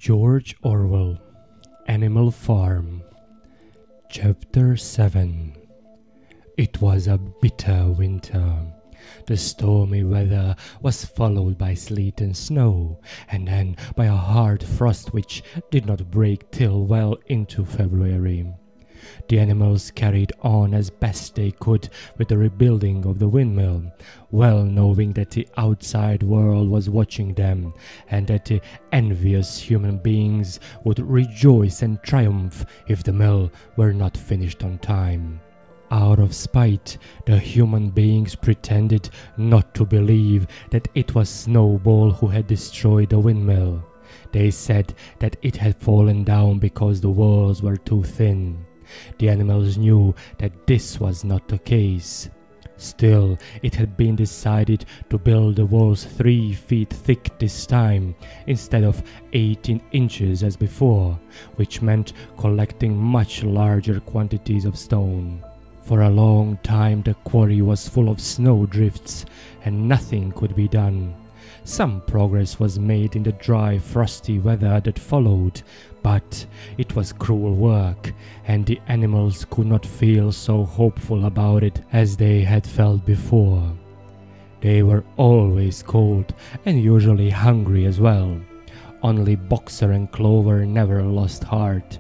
George Orwell, Animal Farm, Chapter 7. It was a bitter winter. The stormy weather was followed by sleet and snow, and then by a hard frost which did not break till well into February. The animals carried on as best they could with the rebuilding of the windmill, well knowing that the outside world was watching them, and that the envious human beings would rejoice and triumph if the mill were not finished on time. Out of spite, the human beings pretended not to believe that it was Snowball who had destroyed the windmill. They said that it had fallen down because the walls were too thin. The animals knew that this was not the case. Still, it had been decided to build the walls 3 feet thick this time, instead of 18 inches as before, which meant collecting much larger quantities of stone. For a long time the quarry was full of snowdrifts, and nothing could be done. Some progress was made in the dry, frosty weather that followed, but it was cruel work, and the animals could not feel so hopeful about it as they had felt before. They were always cold, and usually hungry as well. Only Boxer and Clover never lost heart.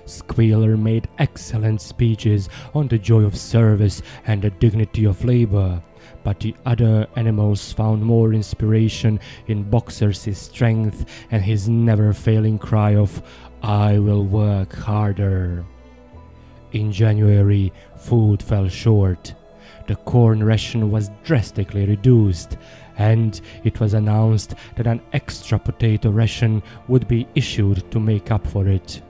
Squealer made excellent speeches on the joy of service and the dignity of labor, but the other animals found more inspiration in Boxer's strength and his never-failing cry of, "I will work harder." In January, food fell short. The corn ration was drastically reduced, and it was announced that an extra potato ration would be issued to make up for it.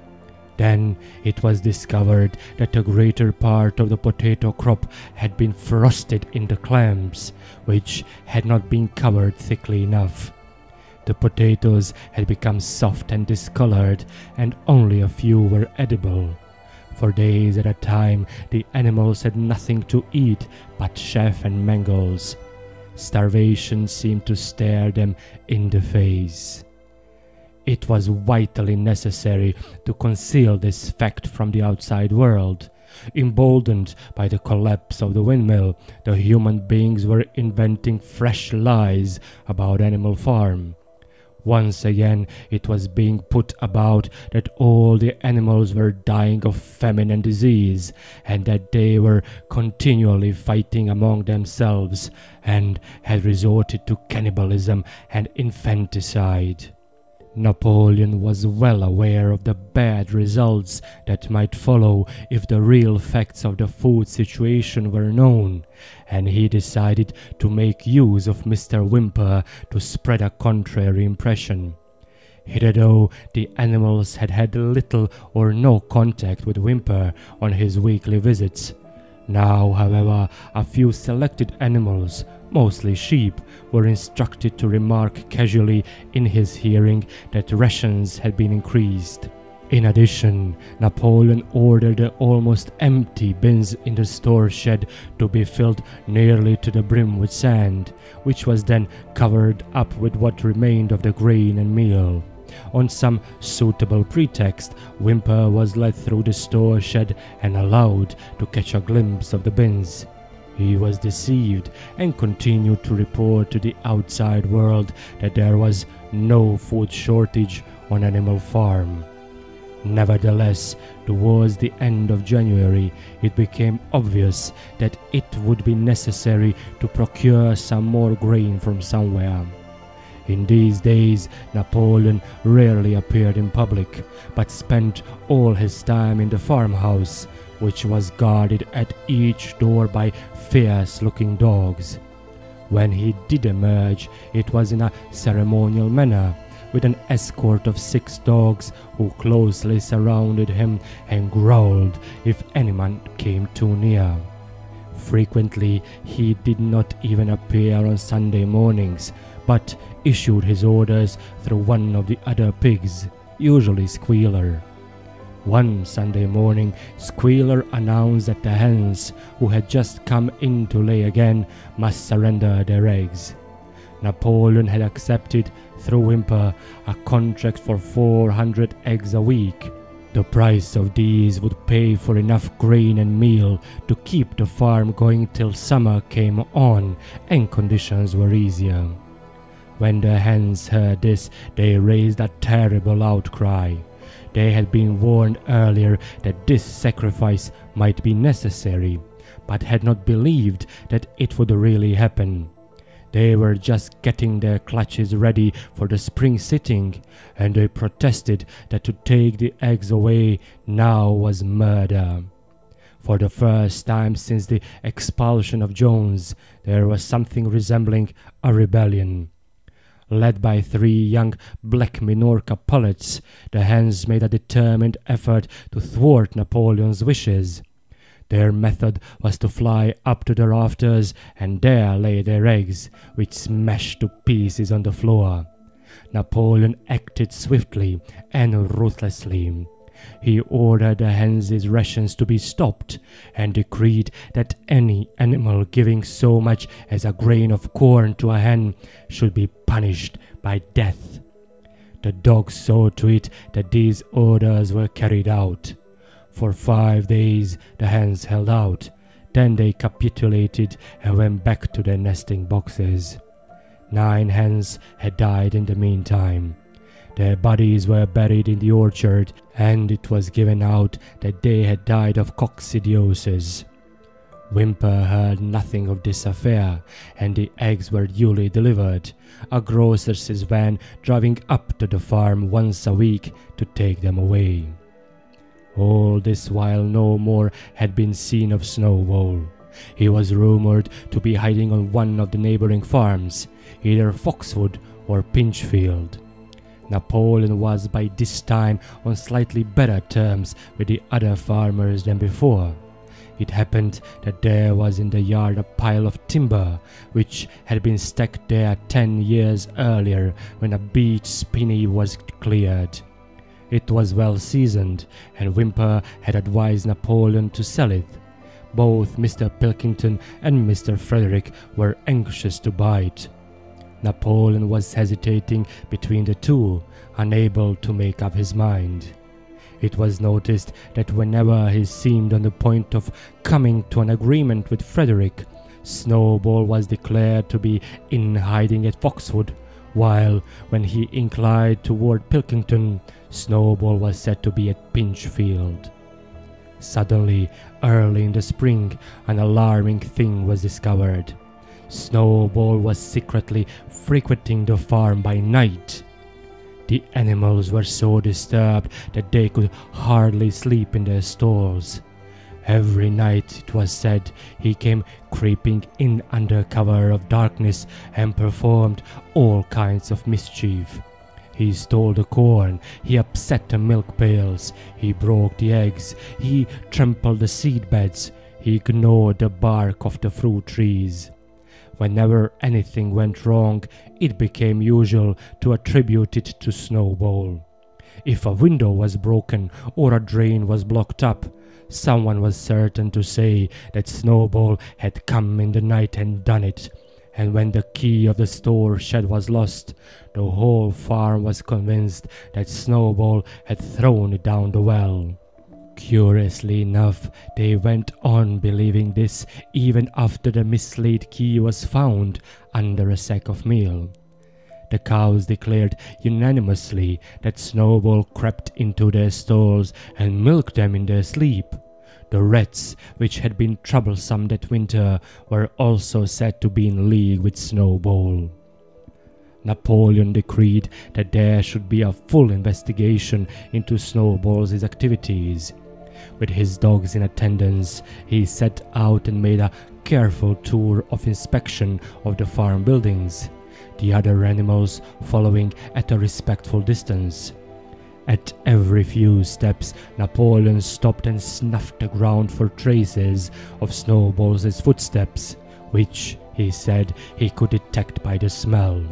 Then it was discovered that the greater part of the potato crop had been frosted in the clamps, which had not been covered thickly enough. The potatoes had become soft and discolored, and only a few were edible. For days at a time the animals had nothing to eat but chaff and mangles. Starvation seemed to stare them in the face. It was vitally necessary to conceal this fact from the outside world. Emboldened by the collapse of the windmill, the human beings were inventing fresh lies about Animal Farm. Once again it was being put about that all the animals were dying of famine and disease, and that they were continually fighting among themselves, and had resorted to cannibalism and infanticide. Napoleon was well aware of the bad results that might follow if the real facts of the food situation were known, and he decided to make use of Mr. Whymper to spread a contrary impression. Hitherto the animals had had little or no contact with Whymper on his weekly visits. Now, however, a few selected animals, mostly sheep, were instructed to remark casually in his hearing that rations had been increased. In addition, Napoleon ordered the almost empty bins in the store shed to be filled nearly to the brim with sand, which was then covered up with what remained of the grain and meal. On some suitable pretext, Whymper was led through the store shed and allowed to catch a glimpse of the bins. He was deceived and continued to report to the outside world that there was no food shortage on Animal Farm. Nevertheless, towards the end of January, it became obvious that it would be necessary to procure some more grain from somewhere. In these days, Napoleon rarely appeared in public, but spent all his time in the farmhouse, which was guarded at each door by fierce-looking dogs. When he did emerge, it was in a ceremonial manner, with an escort of 6 dogs who closely surrounded him and growled if anyone came too near. Frequently, he did not even appear on Sunday mornings, but issued his orders through one of the other pigs, usually Squealer. One Sunday morning, Squealer announced that the hens, who had just come in to lay again, must surrender their eggs. Napoleon had accepted, through Whymper, a contract for 400 eggs a week. The price of these would pay for enough grain and meal to keep the farm going till summer came on and conditions were easier. When the hens heard this, they raised a terrible outcry. They had been warned earlier that this sacrifice might be necessary, but had not believed that it would really happen. They were just getting their clutches ready for the spring sitting, and they protested that to take the eggs away now was murder. For the first time since the expulsion of Jones, there was something resembling a rebellion. Led by 3 young black Minorca pullets, the hens made a determined effort to thwart Napoleon's wishes. Their method was to fly up to the rafters and there lay their eggs, which smashed to pieces on the floor. Napoleon acted swiftly and ruthlessly. He ordered the hens' rations to be stopped and decreed that any animal giving so much as a grain of corn to a hen should be punished by death. The dogs saw to it that these orders were carried out. For 5 days the hens held out, then they capitulated and went back to their nesting boxes. 9 hens had died in the meantime. Their bodies were buried in the orchard, and it was given out that they had died of coccidiosis. Whymper heard nothing of this affair, and the eggs were duly delivered, a grocer's van driving up to the farm once a week to take them away. All this while no more had been seen of Snowball. He was rumoured to be hiding on one of the neighbouring farms, either Foxwood or Pinchfield. Napoleon was by this time on slightly better terms with the other farmers than before. It happened that there was in the yard a pile of timber, which had been stacked there 10 years earlier when a beech spinney was cleared. It was well seasoned, and Whymper had advised Napoleon to sell it. Both Mr. Pilkington and Mr. Frederick were anxious to buy it. Napoleon was hesitating between the two, unable to make up his mind. It was noticed that whenever he seemed on the point of coming to an agreement with Frederick, Snowball was declared to be in hiding at Foxwood, while when he inclined toward Pilkington, Snowball was said to be at Pinchfield. Suddenly, early in the spring, an alarming thing was discovered. Snowball was secretly frequenting the farm by night. The animals were so disturbed that they could hardly sleep in their stalls. Every night, it was said, he came creeping in under cover of darkness and performed all kinds of mischief. He stole the corn, he upset the milk pails, he broke the eggs, he trampled the seed beds, he gnawed the bark of the fruit trees. Whenever anything went wrong, it became usual to attribute it to Snowball. If a window was broken or a drain was blocked up, someone was certain to say that Snowball had come in the night and done it, and when the key of the store shed was lost, the whole farm was convinced that Snowball had thrown it down the well. Curiously enough, they went on believing this even after the mislaid key was found under a sack of meal. The cows declared unanimously that Snowball crept into their stalls and milked them in their sleep. The rats, which had been troublesome that winter, were also said to be in league with Snowball. Napoleon decreed that there should be a full investigation into Snowball's activities. With his dogs in attendance, he set out and made a careful tour of inspection of the farm buildings, the other animals following at a respectful distance. At every few steps, Napoleon stopped and snuffed the ground for traces of Snowball's footsteps, which, he said, he could detect by the smell.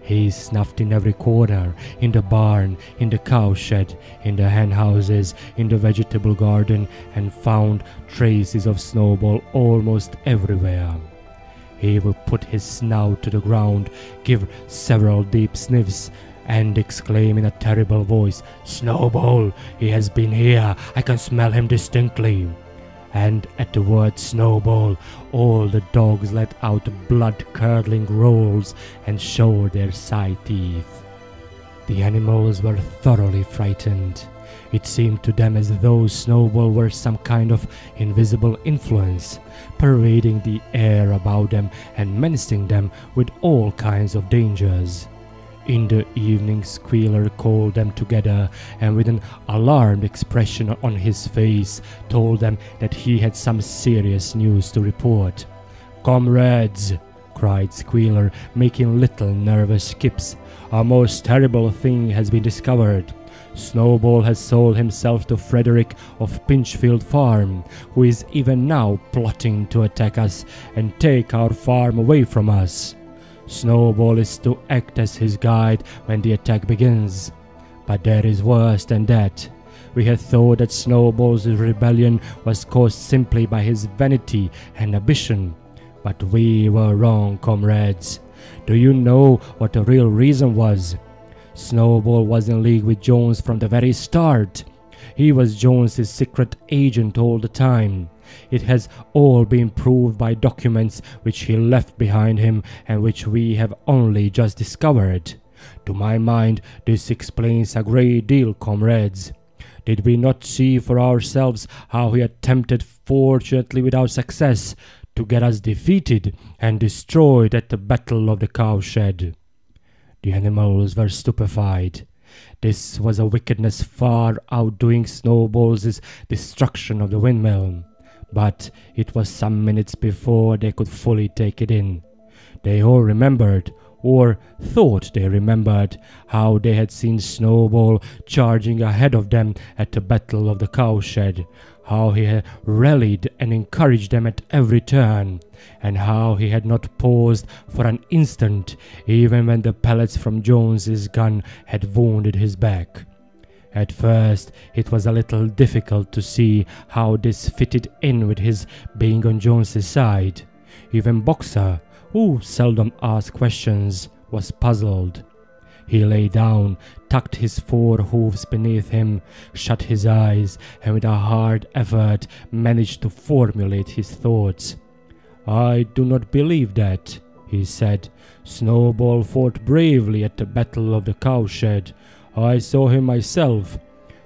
He snuffed in every corner, in the barn, in the cowshed, in the hen houses, in the vegetable garden, and found traces of Snowball almost everywhere. he would put his snout to the ground, give several deep sniffs, and exclaim in a terrible voice, "Snowball, he has been here, I can smell him distinctly." And at the word Snowball, all the dogs let out blood-curdling growls and showed their side teeth. The animals were thoroughly frightened. It seemed to them as though Snowball were some kind of invisible influence, pervading the air about them and menacing them with all kinds of dangers. In the evening, Squealer called them together and with an alarmed expression on his face told them that he had some serious news to report. "Comrades," cried Squealer, making little nervous skips, "a most terrible thing has been discovered. Snowball has sold himself to Frederick of Pinchfield Farm, who is even now plotting to attack us and take our farm away from us. Snowball is to act as his guide when the attack begins. But there is worse than that. We had thought that Snowball's rebellion was caused simply by his vanity and ambition. But we were wrong, comrades. Do you know what the real reason was? Snowball was in league with Jones from the very start. He was Jones's secret agent all the time. It has all been proved by documents which he left behind him and which we have only just discovered. To my mind, this explains a great deal, comrades. Did we not see for ourselves how he attempted, fortunately without success, to get us defeated and destroyed at the Battle of the Cowshed?" The animals were stupefied. This was a wickedness far outdoing Snowball's destruction of the windmill. But it was some minutes before they could fully take it in. They all remembered, or thought they remembered, how they had seen Snowball charging ahead of them at the Battle of the Cowshed, how he had rallied and encouraged them at every turn, and how he had not paused for an instant, even when the pellets from Jones's gun had wounded his back. At first, it was a little difficult to see how this fitted in with his being on Jones's side. Even Boxer, who seldom asked questions, was puzzled. He lay down, tucked his 4 hoofs beneath him, shut his eyes, and with a hard effort managed to formulate his thoughts. "I do not believe that," he said. "Snowball fought bravely at the Battle of the Cowshed. I saw him myself.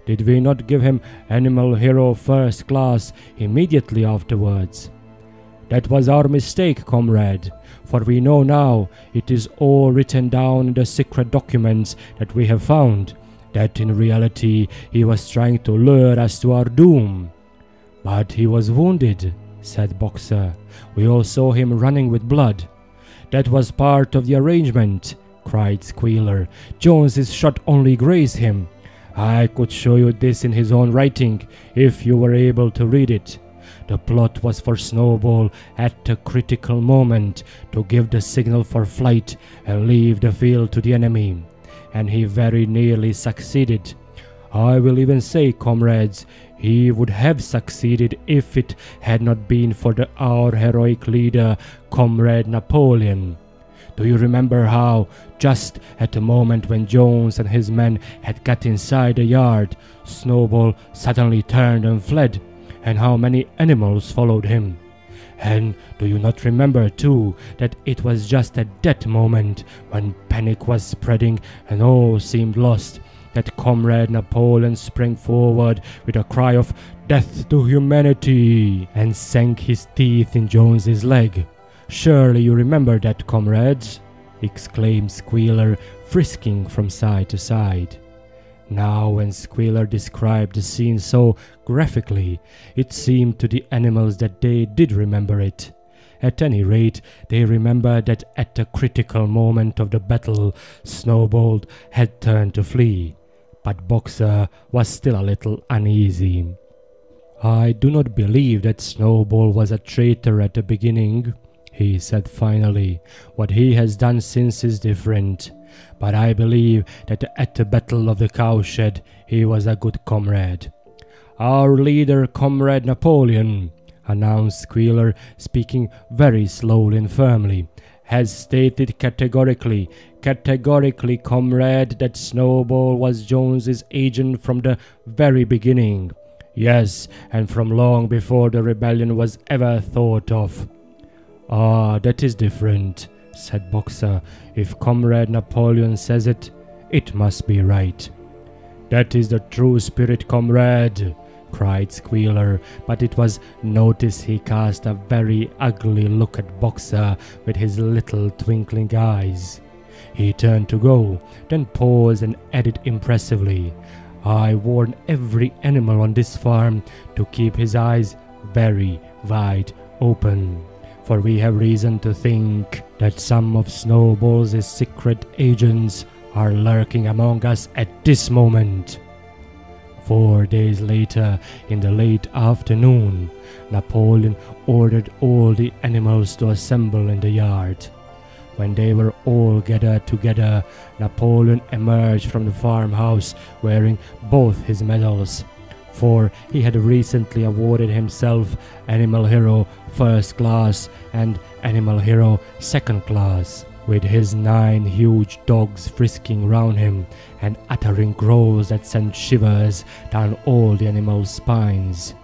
Did we not give him Animal Hero First Class immediately afterwards? That was our mistake, comrade, for we know now, it is all written down in the secret documents that we have found, that in reality he was trying to lure us to our doom." "But he was wounded," said Boxer. "We all saw him running with blood." "That was part of the arrangement," cried Squealer. "Jones's shot only grazed him. I could show you this in his own writing, if you were able to read it. The plot was for Snowball, at a critical moment, to give the signal for flight and leave the field to the enemy. And he very nearly succeeded. I will even say, comrades, he would have succeeded if it had not been for our heroic leader, Comrade Napoleon. Do you remember how, just at the moment when Jones and his men had got inside the yard, Snowball suddenly turned and fled, and how many animals followed him? And do you not remember, too, that it was just at that moment, when panic was spreading and all seemed lost, that Comrade Napoleon sprang forward with a cry of 'Death to humanity!' and sank his teeth in Jones's leg? Surely you remember that, comrades?" exclaimed Squealer, frisking from side to side. Now, when Squealer described the scene so graphically, it seemed to the animals that they did remember it. At any rate, they remembered that at the critical moment of the battle, Snowball had turned to flee. But Boxer was still a little uneasy. "I do not believe that Snowball was a traitor at the beginning," he said finally. "What he has done since is different. But I believe that at the Battle of the Cowshed he was a good comrade. Our leader, Comrade Napoleon, announced Squealer, speaking very slowly and firmly, "has stated categorically, comrade, that Snowball was Jones's agent from the very beginning. Yes, and from long before the rebellion was ever thought of." "Ah, that is different," said Boxer. "If Comrade Napoleon says it, it must be right." "That is the true spirit, comrade," cried Squealer, but it was noticed he cast a very ugly look at Boxer with his little twinkling eyes. He turned to go, then paused and added impressively, "I warn every animal on this farm to keep his eyes very wide open, for we have reason to think that some of Snowball's secret agents are lurking among us at this moment." 4 days later, in the late afternoon, Napoleon ordered all the animals to assemble in the yard. When they were all gathered together, Napoleon emerged from the farmhouse wearing both his medals, for he had recently awarded himself Animal Hero First Class and Animal Hero Second Class, with his 9 huge dogs frisking round him and uttering growls that sent shivers down all the animals' spines.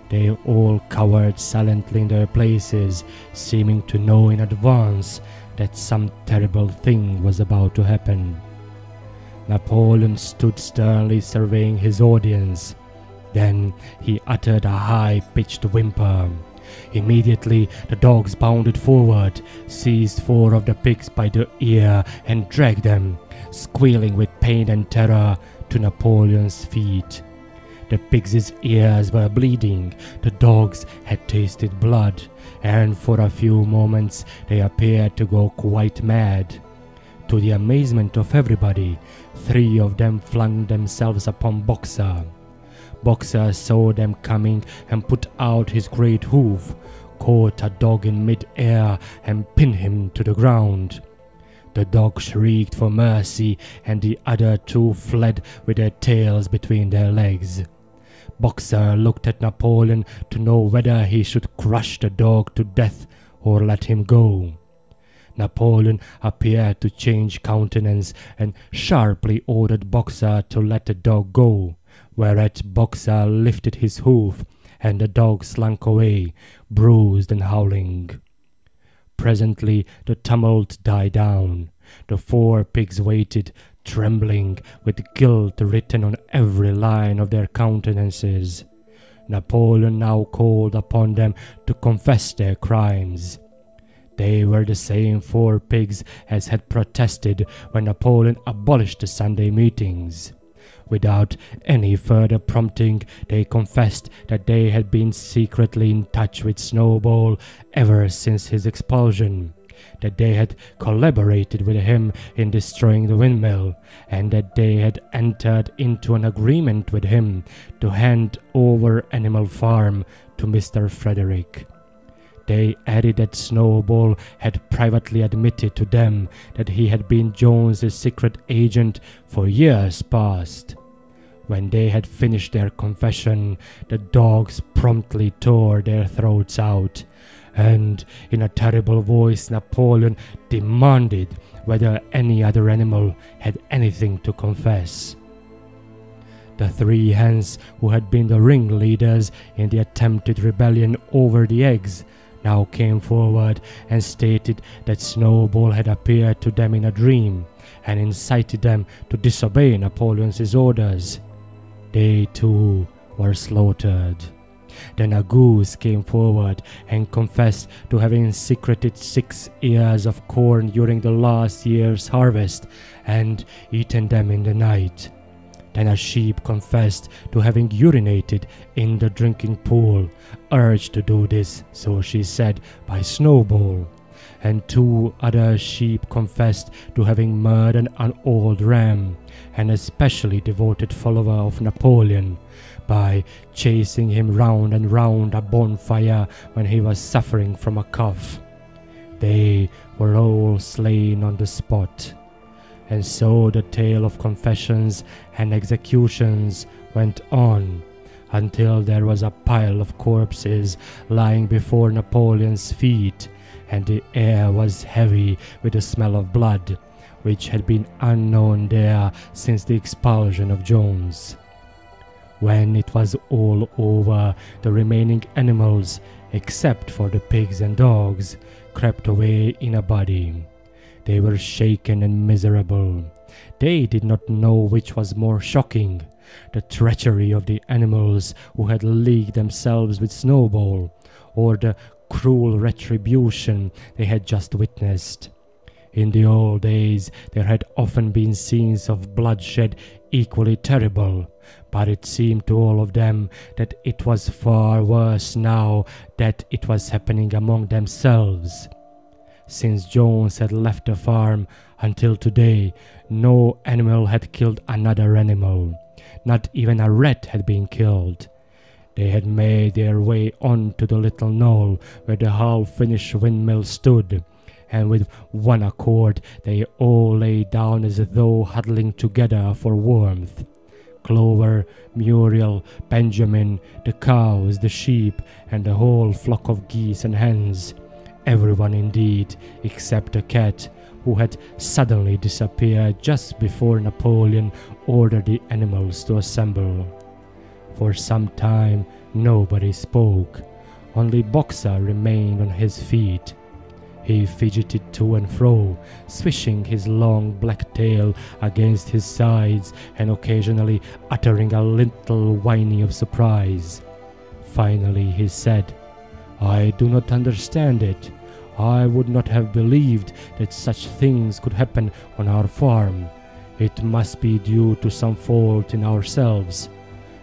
They all cowered silently in their places, seeming to know in advance that some terrible thing was about to happen. Napoleon stood sternly surveying his audience. Then he uttered a high-pitched whimper. Immediately the dogs bounded forward, seized 4 of the pigs by the ear and dragged them, squealing with pain and terror, to Napoleon's feet. The pigs' ears were bleeding, the dogs had tasted blood, and for a few moments they appeared to go quite mad. To the amazement of everybody, 3 of them flung themselves upon Boxer. Boxer saw them coming and put out his great hoof, caught a dog in mid-air and pinned him to the ground. The dog shrieked for mercy, and the other 2 fled with their tails between their legs. Boxer looked at Napoleon to know whether he should crush the dog to death or let him go. Napoleon appeared to change countenance and sharply ordered Boxer to let the dog go, whereat Boxer lifted his hoof, and the dog slunk away, bruised and howling. Presently the tumult died down. The 4 pigs waited, trembling, with guilt written on every line of their countenances. Napoleon now called upon them to confess their crimes. They were the same 4 pigs as had protested when Napoleon abolished the Sunday meetings. Without any further prompting, they confessed that they had been secretly in touch with Snowball ever since his expulsion, that they had collaborated with him in destroying the windmill, and that they had entered into an agreement with him to hand over Animal Farm to Mr. Frederick. They added that Snowball had privately admitted to them that he had been Jones's secret agent for years past. When they had finished their confession, the dogs promptly tore their throats out, and in a terrible voice Napoleon demanded whether any other animal had anything to confess. The 3 hens who had been the ringleaders in the attempted rebellion over the eggs now came forward and stated that Snowball had appeared to them in a dream and incited them to disobey Napoleon's orders. They too were slaughtered. Then a goose came forward and confessed to having secreted 6 ears of corn during the last year's harvest and eaten them in the night. Then a sheep confessed to having urinated in the drinking pool, urged to do this, so she said, by Snowball. And 2 other sheep confessed to having murdered an old ram, an especially devoted follower of Napoleon, by chasing him round and round a bonfire when he was suffering from a cough. They were all slain on the spot. And so the tale of confessions and executions went on until there was a pile of corpses lying before Napoleon's feet, and the air was heavy with the smell of blood, which had been unknown there since the expulsion of Jones. When it was all over, the remaining animals, except for the pigs and dogs, crept away in a body. They were shaken and miserable. They did not know which was more shocking, the treachery of the animals who had leagued themselves with Snowball, or the cruel retribution they had just witnessed. In the old days there had often been scenes of bloodshed equally terrible, but it seemed to all of them that it was far worse now that it was happening among themselves. Since Jones had left the farm until today, no animal had killed another animal. Not even a rat had been killed. They had made their way on to the little knoll where the half-finished windmill stood, and with one accord they all lay down as though huddling together for warmth. Clover, Muriel, Benjamin, the cows, the sheep, and the whole flock of geese and hens. Everyone indeed, except the cat, who had suddenly disappeared just before Napoleon ordered the animals to assemble. For some time nobody spoke. Only Boxer remained on his feet. He fidgeted to and fro, swishing his long black tail against his sides and occasionally uttering a little whiny of surprise. Finally he said, "I do not understand it. I would not have believed that such things could happen on our farm. It must be due to some fault in ourselves.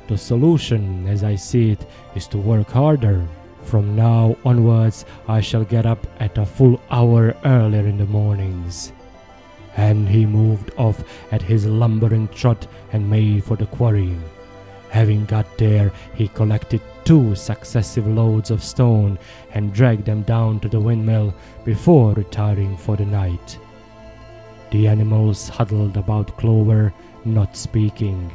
The solution, as I see it, is to work harder. From now onwards I shall get up at a full hour earlier in the mornings." And he moved off at his lumbering trot and made for the quarry. Having got there, he collected 2 successive loads of stone and dragged them down to the windmill before retiring for the night. The animals huddled about Clover, not speaking.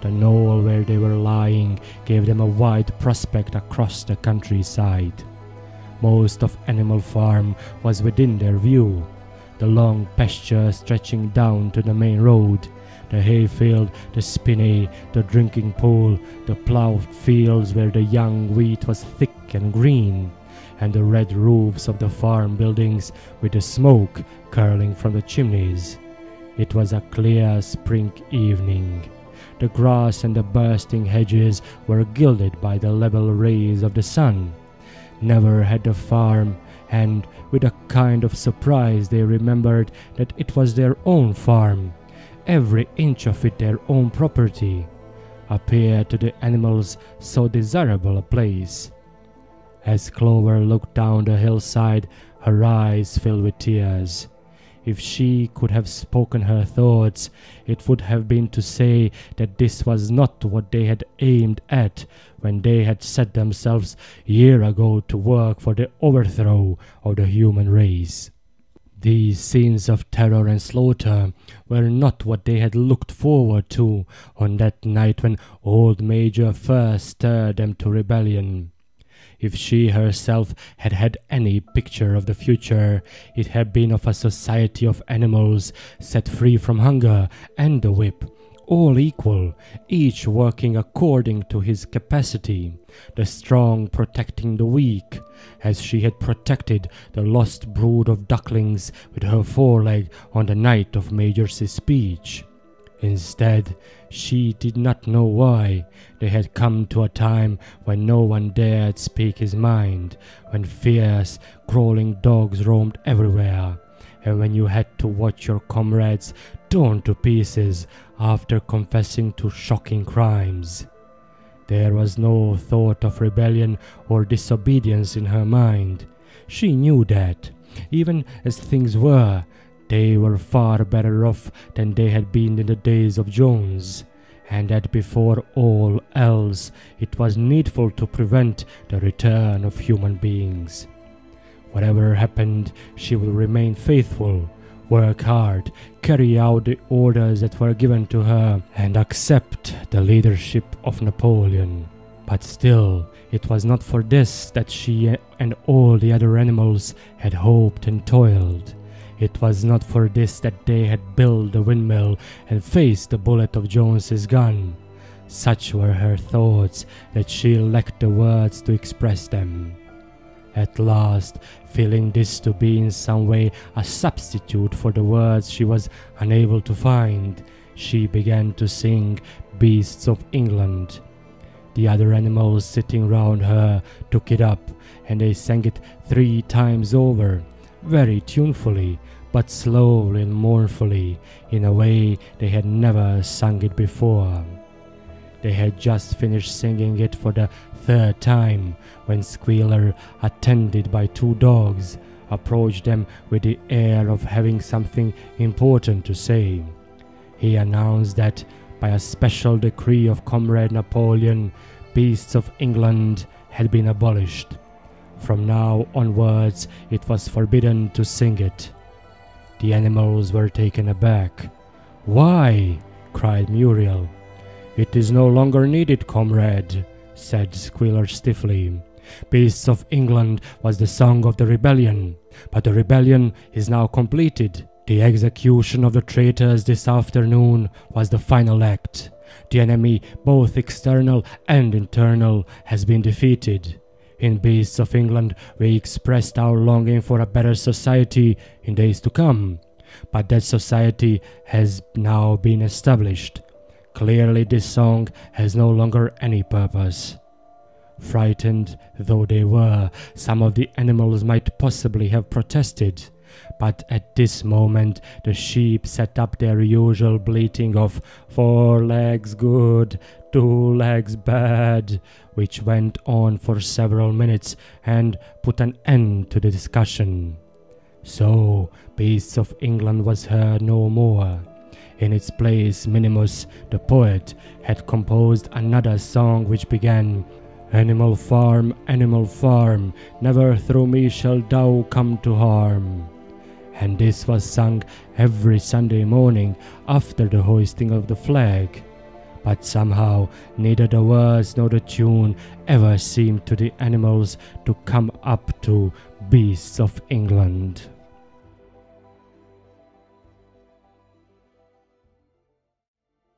The knoll where they were lying gave them a wide prospect across the countryside. Most of Animal Farm was within their view, the long pasture stretching down to the main road, the hayfield, the spinney, the drinking pool, the ploughed fields where the young wheat was thick and green, and the red roofs of the farm buildings with the smoke curling from the chimneys. It was a clear spring evening. The grass and the bursting hedges were gilded by the level rays of the sun. Never had the farm, and with a kind of surprise they remembered that it was their own farm, every inch of it their own property, appeared to the animals so desirable a place. As Clover looked down the hillside, her eyes filled with tears. If she could have spoken her thoughts, it would have been to say that this was not what they had aimed at when they had set themselves years ago to work for the overthrow of the human race. These scenes of terror and slaughter were not what they had looked forward to on that night when old Major first stirred them to rebellion. If she herself had had any picture of the future, it had been of a society of animals set free from hunger and the whip, all equal, each working according to his capacity, the strong protecting the weak, as she had protected the lost brood of ducklings with her foreleg on the night of Major's speech. Instead, she did not know why, they had come to a time when no one dared speak his mind, when fierce, crawling dogs roamed everywhere, and when you had to watch your comrades torn to pieces after confessing to shocking crimes. There was no thought of rebellion or disobedience in her mind. She knew that, even as things were, they were far better off than they had been in the days of Jones, and that before all else it was needful to prevent the return of human beings. Whatever happened, she would remain faithful, work hard, carry out the orders that were given to her, and accept the leadership of Napoleon. But still, it was not for this that she and all the other animals had hoped and toiled. It was not for this that they had built the windmill and faced the bullet of Jones's gun. Such were her thoughts that she lacked the words to express them. At last, feeling this to be in some way a substitute for the words she was unable to find, she began to sing Beasts of England. The other animals sitting round her took it up, and they sang it 3 times over, very tunefully, but slowly and mournfully, in a way they had never sung it before. They had just finished singing it for the 3rd time when Squealer, attended by 2 dogs, approached them with the air of having something important to say. He announced that, by a special decree of Comrade Napoleon, Beasts of England had been abolished. From now onwards it was forbidden to sing it. The animals were taken aback. "Why?" cried Muriel. "It is no longer needed, comrade," said Squealer stiffly. "Beasts of England was the song of the rebellion, but the rebellion is now completed. The execution of the traitors this afternoon was the final act. The enemy, both external and internal, has been defeated. In Beasts of England we expressed our longing for a better society in days to come, but that society has now been established. Clearly this song has no longer any purpose." Frightened though they were, some of the animals might possibly have protested, but at this moment the sheep set up their usual bleating of 4 legs good, 2 legs bad, which went on for several minutes and put an end to the discussion. So Beasts of England was heard no more. In its place, Minimus, the poet, had composed another song which began, Animal farm, never through me shall thou come to harm." And this was sung every Sunday morning after the hoisting of the flag. But somehow neither the words nor the tune ever seemed to the animals to come up to Beasts of England.